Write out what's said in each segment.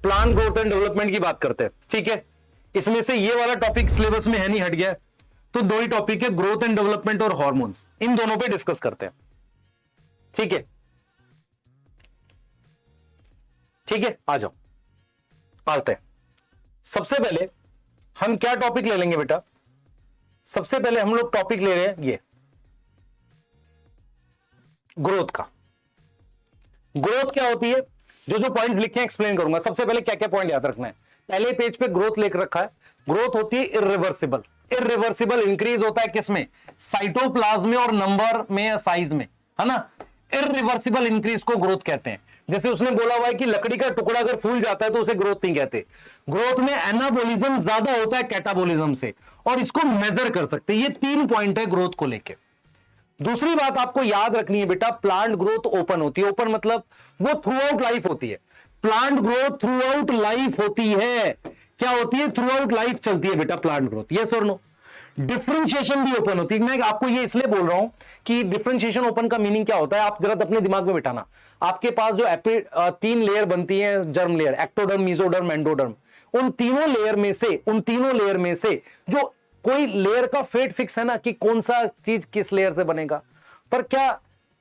Plant growth and development की बात करते हैं, ठीक है। इसमें से ये वाला टॉपिक सिलेबस में है नहीं, हट गया है, तो दो ही टॉपिक है, ग्रोथ एंड डेवलपमेंट और हार्मोन्स, इन दोनों पे डिस्कस करते हैं, ठीक है। ठीक है, आ जाओ आते हैं। सबसे पहले हम क्या टॉपिक ले लेंगे बेटा, सबसे पहले हम लोग टॉपिक ले रहे हैं ये ग्रोथ का। ग्रोथ क्या होती है, जो जो पॉइंट्स लिखे हैं एक्सप्लेन करूंगा। सबसे पहले क्या क्या पॉइंट याद रखना है, पहले पेज पे ग्रोथ लिख रखा है। ग्रोथ होती है इरिवर्सिबल, इरिवर्सिबल इंक्रीज होता है किसमें, साइटोप्लाज्म में और नंबर में या साइज में, है ना। इरिवर्सिबल इंक्रीज को ग्रोथ कहते हैं। जैसे उसने बोला हुआ है कि लकड़ी का टुकड़ा अगर फूल जाता है तो उसे ग्रोथ नहीं कहते। ग्रोथ में एनाबोलिज्म ज्यादा होता है कैटाबोलिज्म से, और इसको मेजर कर सकते हैं। ये 3 पॉइंट है ग्रोथ को लेके। दूसरी बात आपको याद रखनी है बेटा, प्लांट ग्रोथ ओपन होती है। ओपन मतलब वो थ्रू आउट लाइफ होती है। Plant growth through out life होती है। क्या होती है, थ्रू आउट लाइफ चलती है बेटा प्लांट ग्रोथ, यस और नो। डिफरेंशिएशन भी ओपन होती है। मैं आपको ये इसलिए बोल रहा हूं कि डिफरेंशिएशन ओपन का मीनिंग क्या होता है, आप जरा अपने दिमाग में बिठाना। आपके पास जो 3 लेयर बनती है germ layer, ectoderm, mesoderm, endoderm, उन तीनों लेयर में से जो कोई लेयर का फेट फिक्स है ना कि कौन सा चीज किस लेयर से बनेगा। पर क्या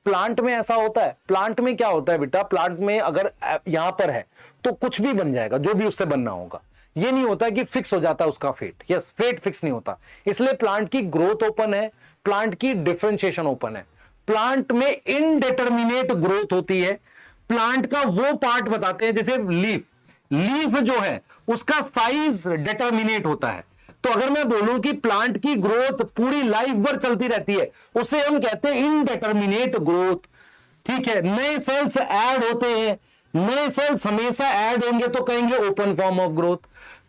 प्लांट में ऐसा होता है? प्लांट में क्या होता है बेटा, प्लांट में अगर यहां पर है तो कुछ भी बन जाएगा, जो भी उससे बनना होगा। ये नहीं होता कि फिक्स हो जाता है उसका फेट, यस, फेट फिक्स नहीं होता। इसलिए प्लांट की ग्रोथ ओपन है, प्लांट की डिफरेंशिएशन ओपन है। प्लांट में इनडिटर्मिनेट ग्रोथ होती है। प्लांट का वो पार्ट बताते हैं, जैसे लीफ जो है उसका साइज डिटर्मिनेट होता है। तो अगर मैं बोलूं कि प्लांट की ग्रोथ पूरी लाइफ भर चलती रहती है, उसे हम कहते हैं इनडिटर्मिनेट ग्रोथ, ठीक है। नए सेल्स ऐड होते हैं, नए सेल्स हमेशा ऐड होंगे तो कहेंगे open form of growth.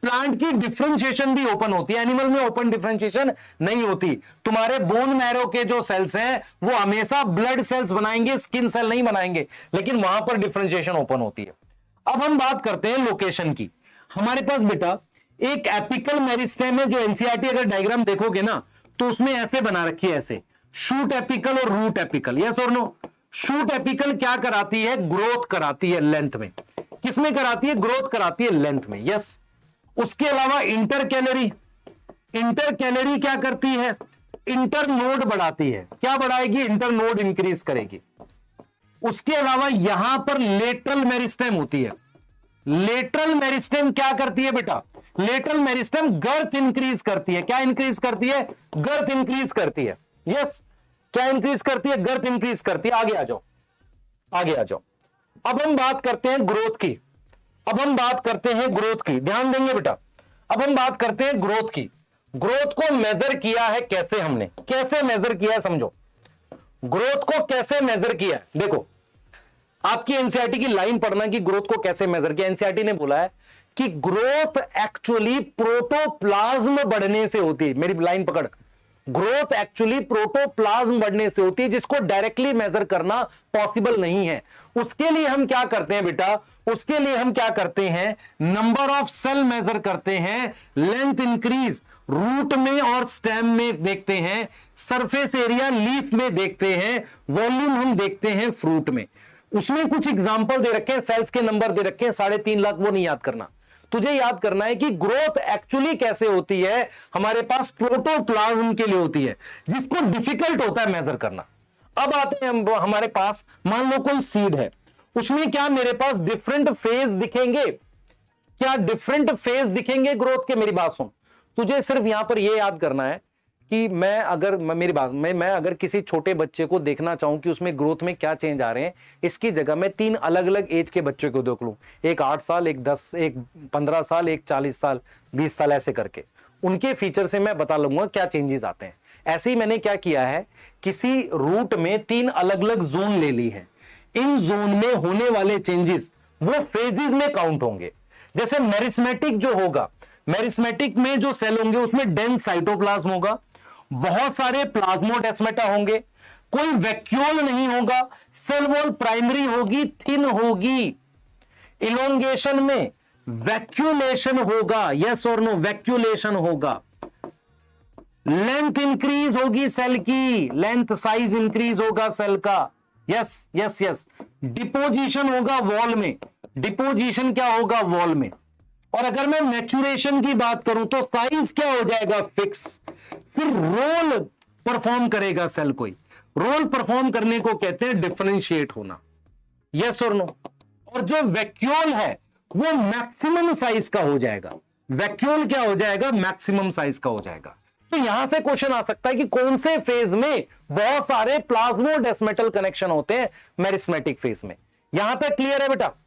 Plant की डिफरेंशिएशन भी ओपन होती है। एनिमल में ओपन डिफरेंशिएशन नहीं होती। तुम्हारे बोन मैरो के जो सेल्स हैं वो हमेशा ब्लड सेल्स बनाएंगे, स्किन सेल नहीं बनाएंगे, लेकिन वहां पर डिफरेंशिएशन ओपन होती है। अब हम बात करते हैं लोकेशन की। हमारे पास बेटा एक एपिकल मेरिस्टेम है, जो एनसीईआरटी अगर डायग्राम देखोगे ना तो उसमें ऐसे बना रखी है, ऐसे शूट एपिकल और रूट एपिकल, यस और नो। शूट एपिकल क्या कराती है, ग्रोथ कराती है लेंथ में। किसमें कराती है, ग्रोथ कराती है लेंथ में, यस। उसके अलावा इंटरकैलरी क्या करती है, इंटरनोड बढ़ाती है। क्या बढ़ाएगी, इंटरनोड इंक्रीज करेगी। उसके अलावा यहां पर लेटरल मेरिस्टेम होती है। लेटरल मेरिस्टेम क्या करती है बेटा, लेटरल मेरिस्टेम गर्थ इंक्रीज करती है। क्या इंक्रीज करती है, गर्थ इंक्रीज करती है, यस। क्या इंक्रीज करती है, गर्थ इंक्रीज करती है। आगे आ जाओ, आगे आ जाओ। अब हम बात करते हैं ग्रोथ की। ध्यान देंगे बेटा। अब हम बात करते हैं ग्रोथ की। ग्रोथ को मेजर किया है कैसे, हमने कैसे मेजर किया है, समझो। ग्रोथ को कैसे मेजर किया है, देखो आपकी एनसीईआरटी की लाइन पढ़ना कि ग्रोथ को कैसे मेजर किया। एनसीईआरटी ने बोला है कि ग्रोथ एक्चुअली प्रोटोप्लाज्म बढ़ने से होती है। मेरी लाइन पकड़, ग्रोथ एक्चुअली प्रोटोप्लाज्म बढ़ने से होती है, जिसको डायरेक्टली मेजर करना पॉसिबल नहीं है। उसके लिए हम क्या करते हैं बेटा, उसके लिए हम क्या करते हैं, नंबर ऑफ सेल मेजर करते हैं, लेंथ इंक्रीज रूट में और स्टेम में देखते हैं, सरफेस एरिया लीफ में देखते हैं, वॉल्यूम हम देखते हैं फ्रूट में। उसमें कुछ एग्जांपल दे रखे हैं, सेल्स के नंबर दे रखे हैं 3.5 लाख, वो नहीं याद करना। तुझे याद करना है कि ग्रोथ एक्चुअली कैसे होती है, हमारे पास प्रोटोप्लाज्म के लिए होती है, जिसको डिफिकल्ट होता है मेजर करना। अब आते हैं हमारे पास, मान लो कोई सीड है, उसमें क्या मेरे पास डिफरेंट फेज दिखेंगे, क्या डिफरेंट फेज दिखेंगे ग्रोथ के। मेरी बात सुन, तुझे सिर्फ यहां पर यह याद करना है कि मैं अगर किसी छोटे बच्चे को देखना चाहूं कि उसमें ग्रोथ में क्या चेंज आ रहे हैं, इसकी जगह मैं 3 अलग अलग एज के बच्चे को देख लूं, एक 8 साल, एक 10, एक 15 साल, एक 40 साल, 20 साल, ऐसे करके उनके फीचर से मैं बता लूंगा क्या चेंजेस आते हैं। ऐसे ही मैंने क्या किया है, किसी रूट में 3 अलग अलग जोन ले ली है। इन जोन में होने वाले चेंजेस वो फेजेस में काउंट होंगे। जैसे मेरिस्मेटिक जो होगा, मेरिस्मेटिक में जो सेल होंगे उसमें डेंस साइटोप्लाज्म होगा, बहुत सारे प्लाज्मोडेस्माटा होंगे, कोई वैक्यूल नहीं होगा, सेल वॉल प्राइमरी होगी, थिन होगी। इलोंगेशन में वैक्यूलेशन होगा, यस और नो, वैक्यूलेशन होगा। लेंथ इंक्रीज होगी सेल की, लेंथ साइज इंक्रीज होगा सेल का, यस यस यस। डिपोजिशन होगा वॉल में, डिपोजिशन क्या होगा वॉल में। और अगर मैं मैच्योरेशन की बात करूं तो साइज क्या हो जाएगा फिक्स, फिर रोल परफॉर्म करेगा सेल कोई, रोल परफॉर्म करने को कहते हैं डिफरेंशिएट होना, यस और नो। और जो वैक्यूल है वो मैक्सिमम साइज का हो जाएगा, वैक्यूल क्या हो जाएगा, मैक्सिमम साइज का हो जाएगा। तो यहां से क्वेश्चन आ सकता है कि कौन से फेज में बहुत सारे प्लाज्मोडेस्मेटल कनेक्शन होते हैं, मेरिस्मेटिक फेज में। यहां तक क्लियर है बेटा?